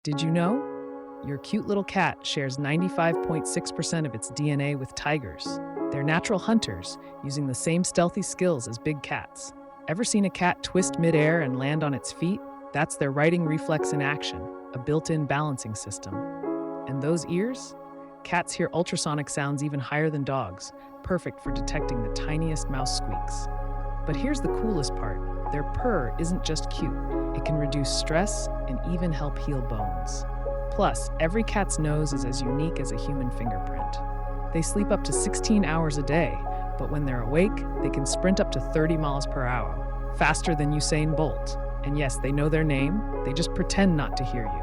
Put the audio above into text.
Did you know? Your cute little cat shares 95.6% of its DNA with tigers. They're natural hunters, using the same stealthy skills as big cats. Ever seen a cat twist midair and land on its feet? That's their righting reflex in action, a built in balancing system. And those ears? Cats hear ultrasonic sounds even higher than dogs, perfect for detecting the tiniest mouse squeaks. But here's the coolest part, their purr isn't just cute, it can reduce stress and even help heal bones. Plus, every cat's nose is as unique as a human fingerprint. They sleep up to 16 hours a day, but when they're awake, they can sprint up to 30 miles per hour, faster than Usain Bolt. And yes, they know their name, they just pretend not to hear you.